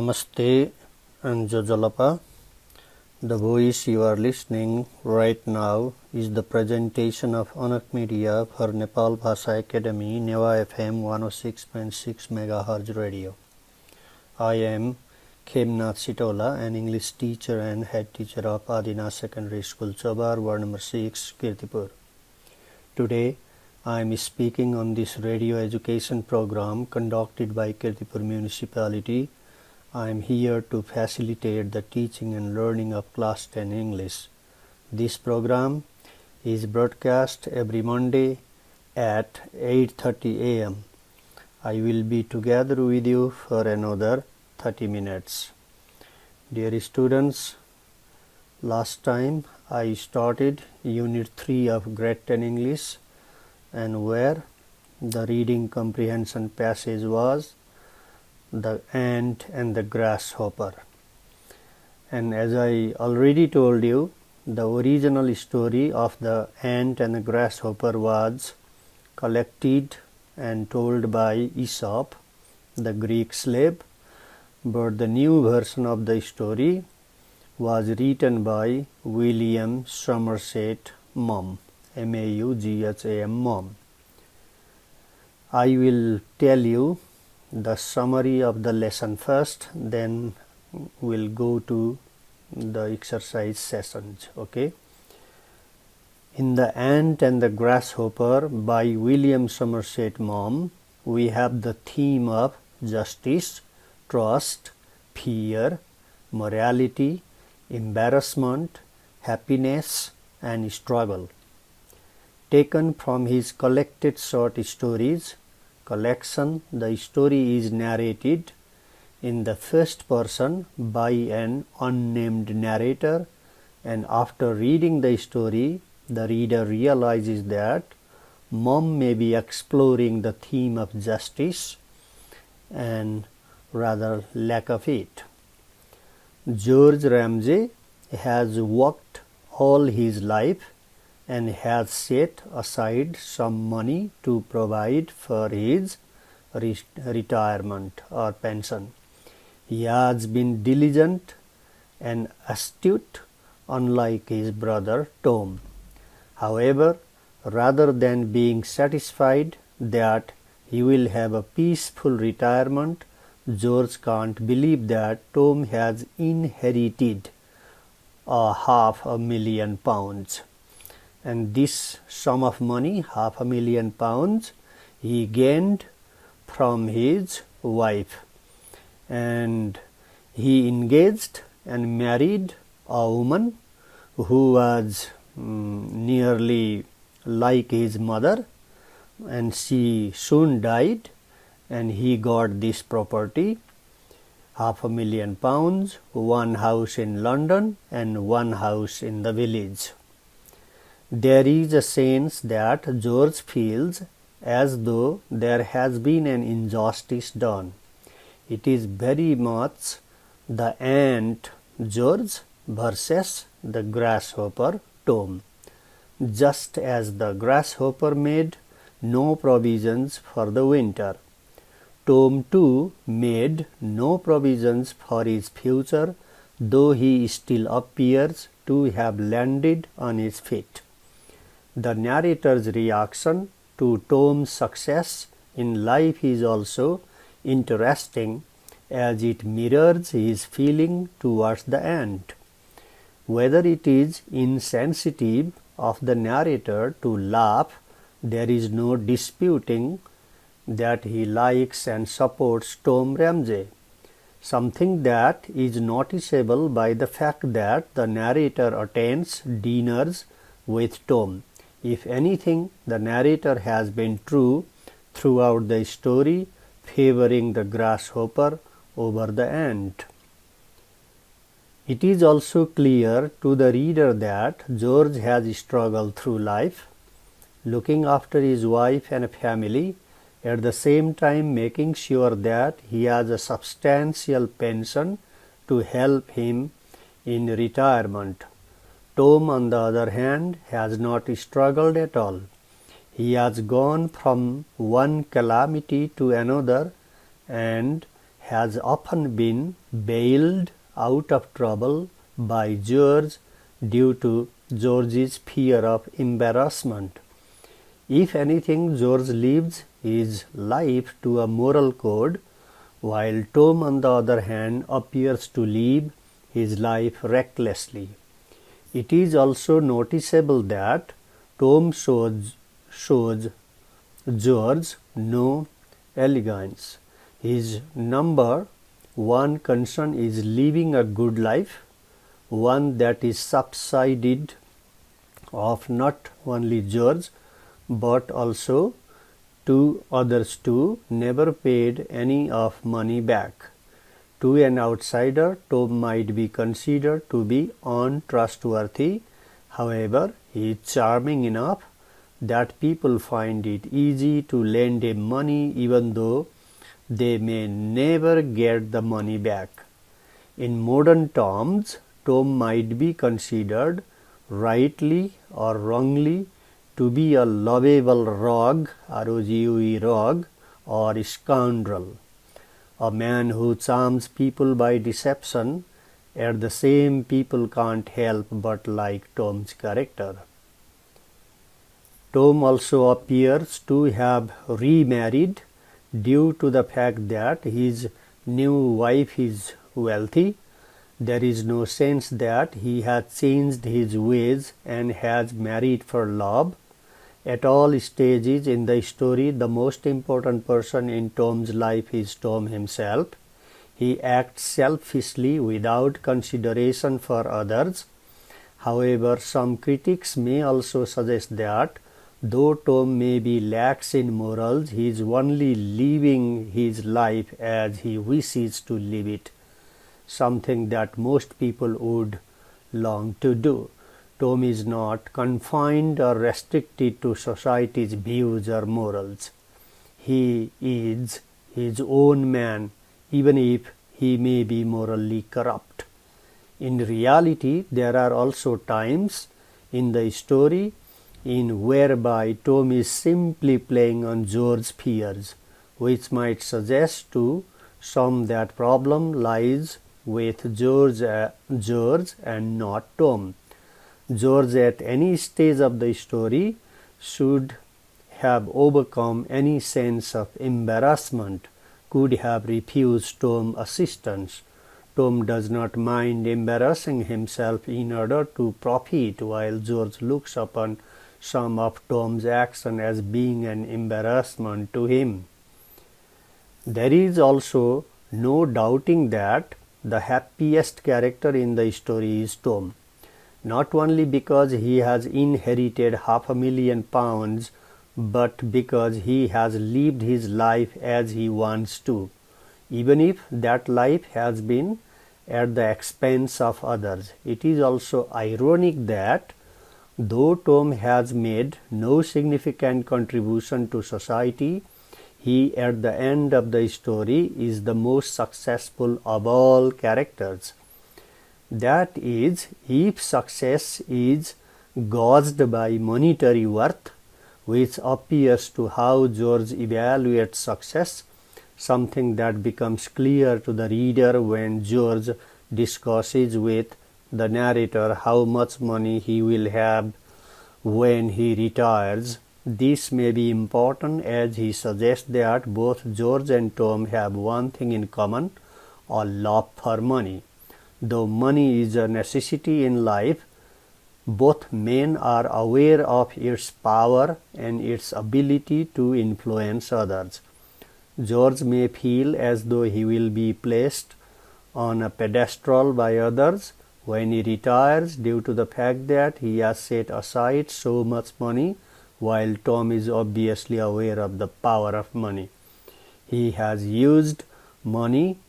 Namaste and Jojalapa. The voice you are listening right now is the presentation of Anak Media for Nepal Bhasha Academy, Neva FM 106.6 MHz radio. I am Khem Nath Sitaula, an English teacher and head teacher of Adina Secondary School, Chobar, Ward number 6, Kirtipur. Today, I am speaking on this radio education program conducted by Kirtipur Municipality. I am here to facilitate the teaching and learning of Class 10 English. This program is broadcast every Monday at 8:30 a.m. I will be together with you for another 30 minutes. Dear students, last time I started Unit 3 of Grade 10 English, and where the reading comprehension passage was the ant and the grasshopper. And as I already told you, the original story of the ant and the grasshopper was collected and told by Aesop, the Greek slave, but the new version of the story was written by William Somerset Maugham, Maugham, Maugham. I will tell you the summary of the lesson first, then we'll go to the exercise sessions. Okay. In The Ant and the Grasshopper by William Somerset Maugham, we have the theme of justice, trust, fear, morality, embarrassment, happiness, and struggle. Taken from his collected short stories collection, the story is narrated in the first person by an unnamed narrator, and after reading the story, the reader realizes that Maugham may be exploring the theme of justice and rather lack of it. George Ramsay has worked all his life and has set aside some money to provide for his retirement or pension. He has been diligent and astute, unlike his brother Tom. However, rather than being satisfied that he will have a peaceful retirement, George can't believe that Tom has inherited £500,000. And this sum of money, £500,000, he gained from his wife. And he engaged and married a woman who was nearly like his mother, and she soon died, and he got this property, £500,000, one house in London and one house in the village. There is a sense that George feels as though there has been an injustice done. It is very much the ant George versus the grasshopper Tom. Just as the grasshopper made no provisions for the winter, Tom too made no provisions for his future, though he still appears to have landed on his feet. The narrator's reaction to Tom's success in life is also interesting, as it mirrors his feeling towards the ant. Whether it is insensitive of the narrator to laugh, there is no disputing that he likes and supports Tom Ramsay, something that is noticeable by the fact that the narrator attends dinners with Tom. If anything, the narrator has been true throughout the story, favoring the grasshopper over the ant. It is also clear to the reader that George has struggled through life, looking after his wife and family, at the same time making sure that he has a substantial pension to help him in retirement. Tom, on the other hand, has not struggled at all. He has gone from one calamity to another and has often been bailed out of trouble by George due to George's fear of embarrassment. If anything, George lives his life to a moral code, while Tom, on the other hand, appears to live his life recklessly. It is also noticeable that Tom shows George no elegance. His number one concern is living a good life, one that is subsided of not only George but also to others too, never paid any of money back. To an outsider, Tom might be considered to be untrustworthy. However, he is charming enough that people find it easy to lend him money even though they may never get the money back. In modern terms, Tom might be considered, rightly or wrongly, to be a lovable rogue, R-O-G-U-E, rogue, or scoundrel, a man who charms people by deception, yet the same people can't help but like Tom's character. Tom also appears to have remarried due to the fact that his new wife is wealthy. There is no sense that he has changed his ways and has married for love. At all stages in the story, the most important person in Tom's life is Tom himself. He acts selfishly without consideration for others. However, some critics may also suggest that though Tom may be lax in morals, he is only living his life as he wishes to live it, something that most people would long to do. Tom is not confined or restricted to society's views or morals. He is his own man, even if he may be morally corrupt. In reality, there are also times in the story in whereby Tom is simply playing on George's fears, which might suggest to some that problem lies with George and not Tom. George at any stage of the story should have overcome any sense of embarrassment, could have refused Tom assistance. Tom does not mind embarrassing himself in order to profit, while George looks upon some of Tom's action as being an embarrassment to him. There is also no doubting that the happiest character in the story is Tom, not only because he has inherited £500,000, but because he has lived his life as he wants to, even if that life has been at the expense of others. It is also ironic that though Tom has made no significant contribution to society, he at the end of the story is the most successful of all characters. That is, if success is gauged by monetary worth, which appears to how George evaluates success, something that becomes clear to the reader when George discusses with the narrator how much money he will have when he retires. This may be important as he suggests that both George and Tom have one thing in common, a love for money. Though money is a necessity in life, both men are aware of its power and its ability to influence others. George may feel as though he will be placed on a pedestal by others when he retires due to the fact that he has set aside so much money, while Tom is obviously aware of the power of money. He has used money,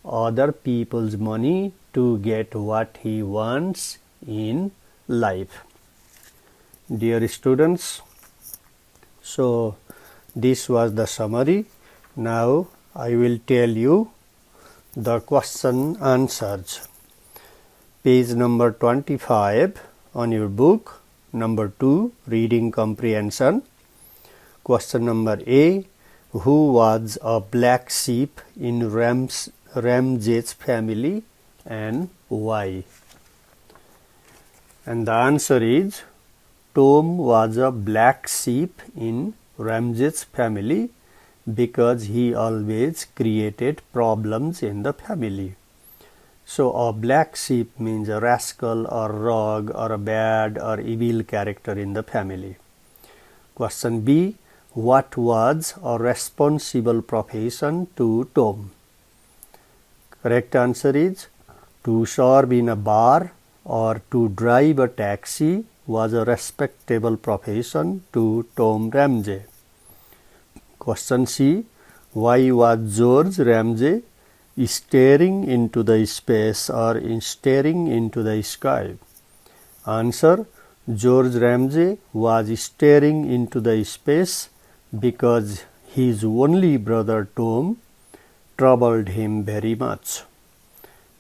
other people's money, to get what he wants in life. Dear students, so this was the summary. Now I will tell you the question answers. Page number 25 on your book, number 2, reading comprehension. Question number A, who was a black sheep in Ramsey's family and why? And the answer is Tom was a black sheep in Ramsey's family because he always created problems in the family. So a black sheep means a rascal or rogue or a bad or evil character in the family. Question B. What was a responsible profession to Tom? Correct answer is to serve in a bar or to drive a taxi was a respectable profession to Tom Ramsey. Question C. Why was George Ramsey staring into the space or staring into the sky? Answer. George Ramsey was staring into the space because his only brother Tom troubled him very much.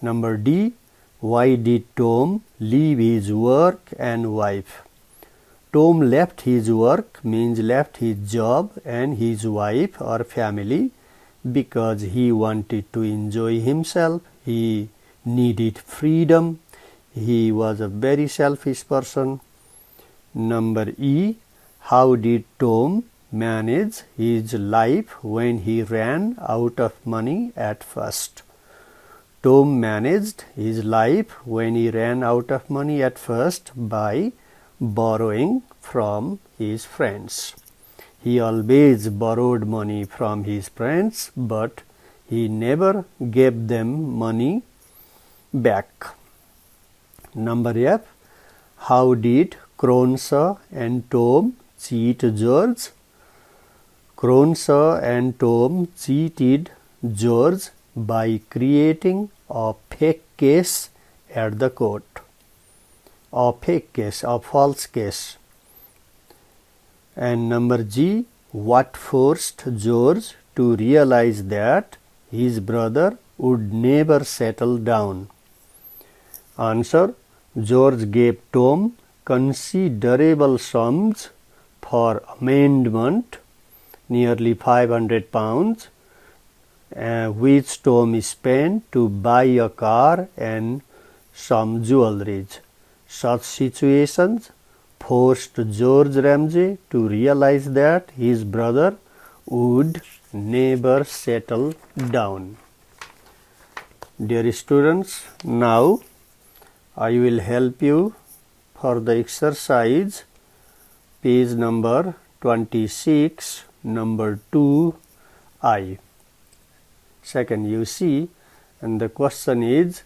Number D. Why did Tom leave his work and wife? Tom left his work means left his job and his wife or family because he wanted to enjoy himself. He needed freedom. He was a very selfish person. Number E. How did Tom manage his life when he ran out of money at first? Tom managed his life when he ran out of money at first by borrowing from his friends. He always borrowed money from his friends, but he never gave them money back. Number F. How did Cronshaw and Tom cheat George? Cronshaw and Tom cheated George by creating a fake case at the court. A fake case, a false case. And number G. What forced George to realize that his brother would never settle down? Answer. George gave Tom considerable sums for amendment, nearly £500, which Tom spent to buy a car and some jewelry. Such situations forced George Ramsey to realize that his brother would never settle down. Dear students, now I will help you for the exercise, page number 26, number 2I. Second, you see, and the question is,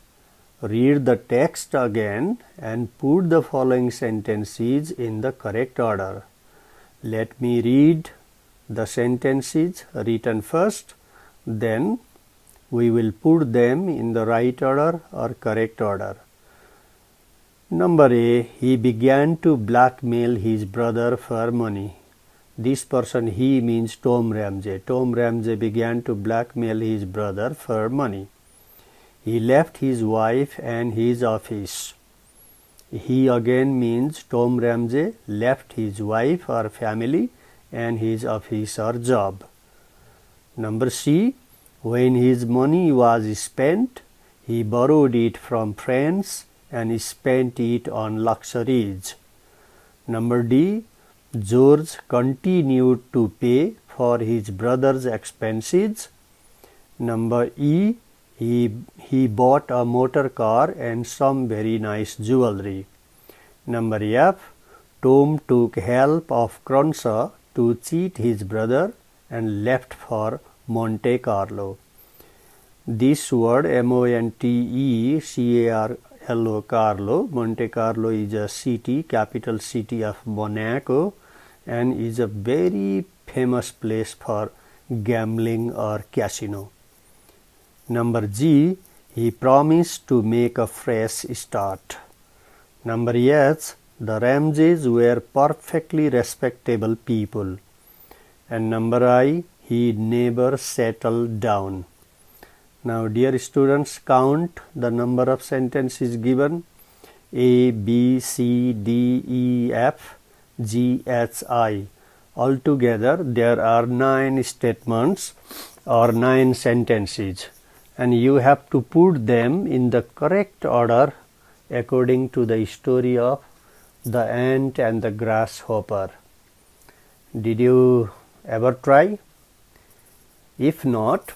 read the text again and put the following sentences in the correct order. Let me read the sentences written first, then we will put them in the right order or correct order. Number A. He began to blackmail his brother for money. This person, he means Tom Ramsey. Tom Ramsey began to blackmail his brother for money. He left his wife and his office. He again means Tom Ramsey left his wife or family and his office or job. Number C. When his money was spent, he borrowed it from friends and spent it on luxuries. Number D. George continued to pay for his brother's expenses. Number E. He bought a motor car and some very nice jewelry. Number F. Tom took help of Cronshaw to cheat his brother and left for Monte Carlo. This word Monte Carlo is a city, capital city of Monaco, and is a very famous place for gambling or casino. Number G. He promised to make a fresh start. Number H. The Ramseys were perfectly respectable people. And number I. He never settled down. Now, dear students, count the number of sentences given: A, B, C, D, E, F, G, H, I. Altogether, there are 9 statements or 9 sentences, and you have to put them in the correct order according to the story of the ant and the grasshopper. Did you ever try? If not,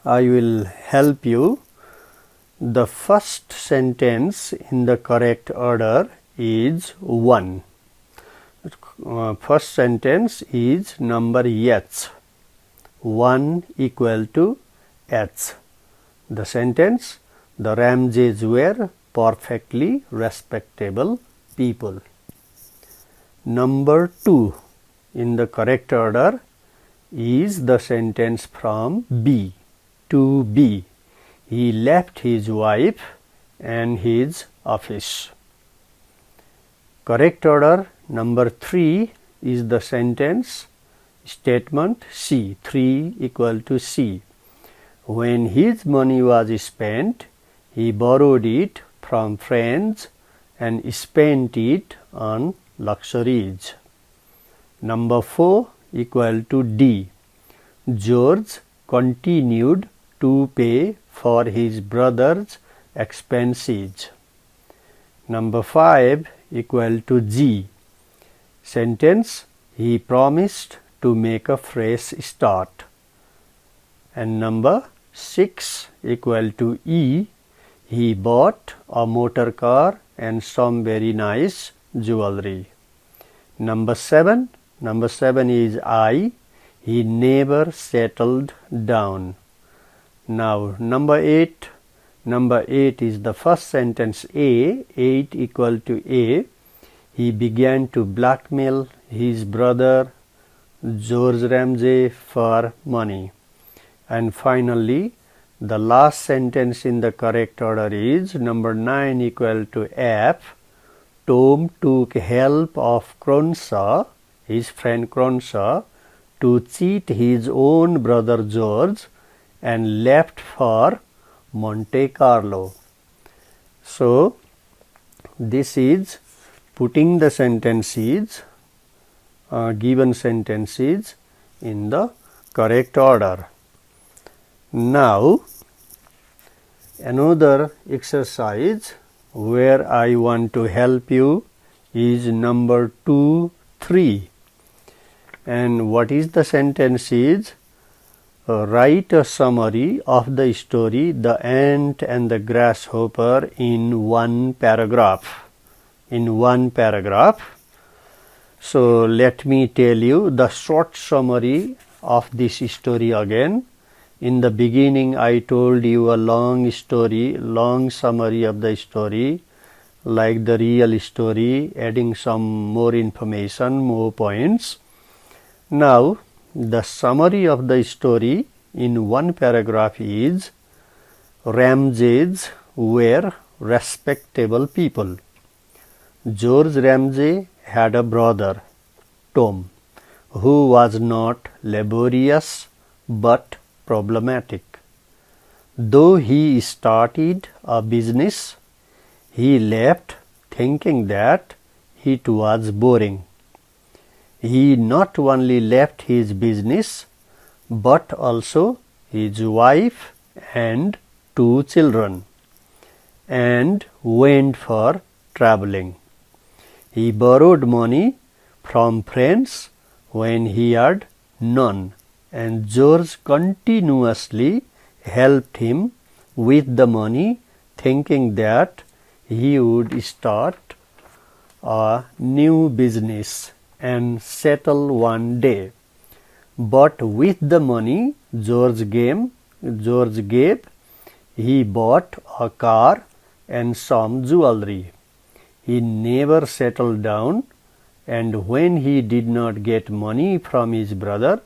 I will help you. The first sentence in the correct order is 1. First sentence is number H. 1 equal to H. The sentence, the Ramses were perfectly respectable people. Number 2 in the correct order is the sentence from B. To B. He left his wife and his office. Correct order number 3 is the sentence statement C. 3 equal to C. When his money was spent, he borrowed it from friends and spent it on luxuries. Number 4 equal to D. George continued to pay for his brother's expenses. Number 5 equal to G. Sentence, he promised to make a fresh start. And number 6 equal to E. He bought a motor car and some very nice jewelry. Number 7 is I. He never settled down. Now number 8 is the first sentence A. 8 equal to A. He began to blackmail his brother George Ramsay for money. And finally, the last sentence in the correct order is number 9 equal to F. Tom took help of Cronshaw, his friend Cronshaw, to cheat his own brother George and left for Monte Carlo. So, this is putting the sentences, given sentences in the correct order. Now, another exercise where I want to help you is number 2, 3. And what is the sentence is, write a summary of the story The Ant and the Grasshopper in one paragraph. So let me tell you the short summary of this story again. In the beginning I told you a long summary of the story, like the real story, adding some more information, more points. Now, the summary of the story in one paragraph is, Ramsays were respectable people. George Ramsay had a brother, Tom, who was not laborious but problematic. Though he started a business, he left thinking that it was boring. He not only left his business, but also his wife and 2 children, and went for traveling. He borrowed money from friends when he had none, and George continuously helped him with the money, thinking that he would start a new business and settle one day. But with the money George gave, he bought a car and some jewelry. He never settled down, and when he did not get money from his brother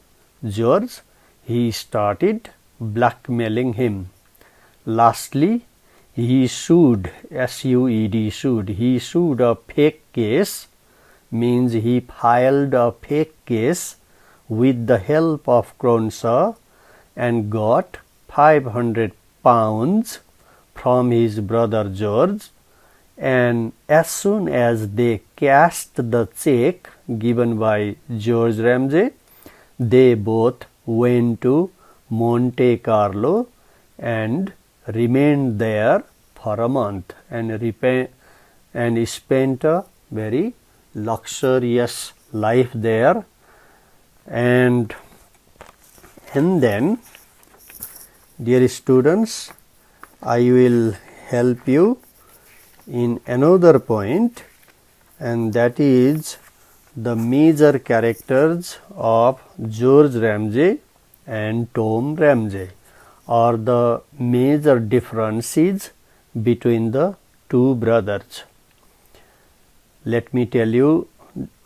George, he started blackmailing him. Lastly, he sued, S-U-E-D, he sued a fake case, means he filed a fake case with the help of Cronshaw and got £500 from his brother George, and as soon as they cashed the check given by George Ramsay, they both went to Monte Carlo and remained there for a month and spent a very luxurious life there. And then, dear students, I will help you in another point, and that is the major characters of George Ramsay and Tom Ramsay, or the major differences between the two brothers. Let me tell you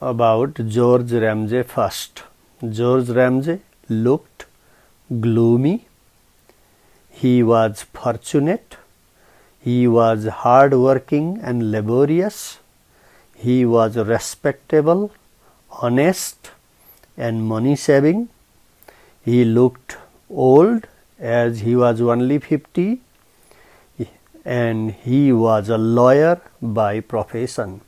about George Ramsay first. George Ramsay looked gloomy. He was fortunate. He was hard-working and laborious. He was respectable, honest, and money-saving. He looked old, as he was only 50, and he was a lawyer by profession.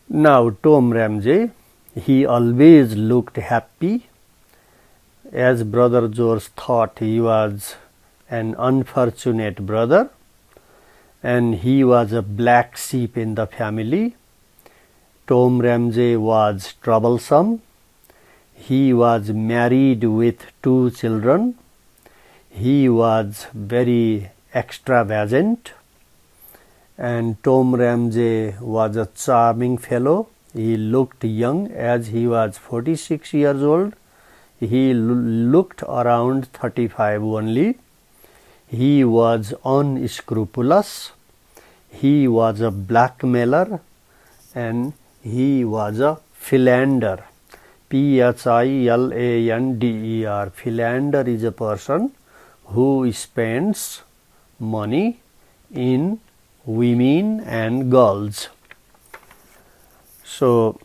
Now, Tom Ramsay, he always looked happy, as Brother George thought he was an unfortunate brother, and he was a black sheep in the family. Tom Ramsay was troublesome. He was married with 2 children. He was very extravagant, and Tom Ramsay was a charming fellow. He looked young, as he was 46 years old. He looked around 35 only. He was unscrupulous. He was a blackmailer, and he was a philanderer. Philander. Philander is a person who spends money in women and girls. So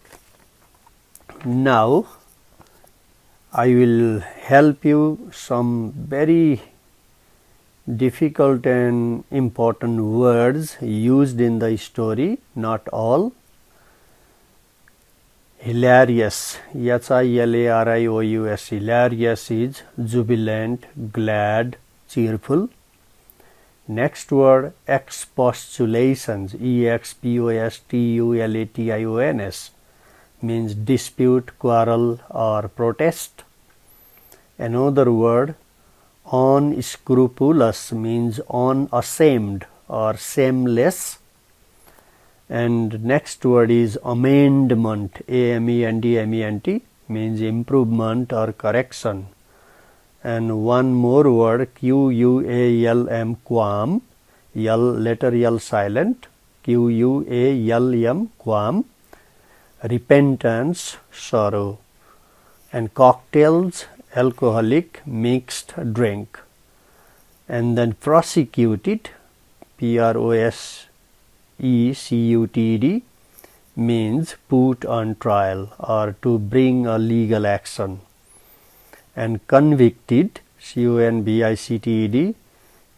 now I will help you some very difficult and important words used in the story, not all. Hilarious, Hilarious, hilarious is jubilant, glad, cheerful. Next word, expostulations, expostulations, means dispute, quarrel, or protest. Another word, unscrupulous, means unashamed or shameless. And next word is amendment, amendment, means improvement or correction. And one more word, qualm, qualm, letter L silent, qualm, qualm, repentance, sorrow. And cocktails, alcoholic mixed drink. And then prosecuted, prosecutd, means put on trial or to bring a legal action. And convicted, convicted,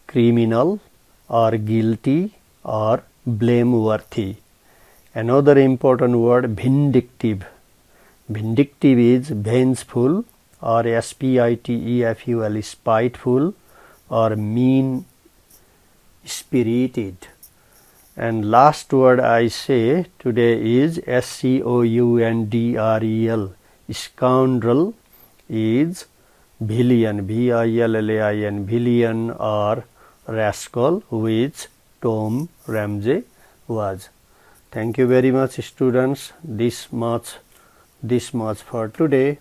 criminal or guilty or blameworthy. Another important word, vindictive. Vindictive is vengeful or spiteful, spiteful or mean-spirited. And last word I say today is scoundrel. Scoundrel is villain, villain, villain or rascal, which Tom Ramsay was. Thank you very much, students. This much for today.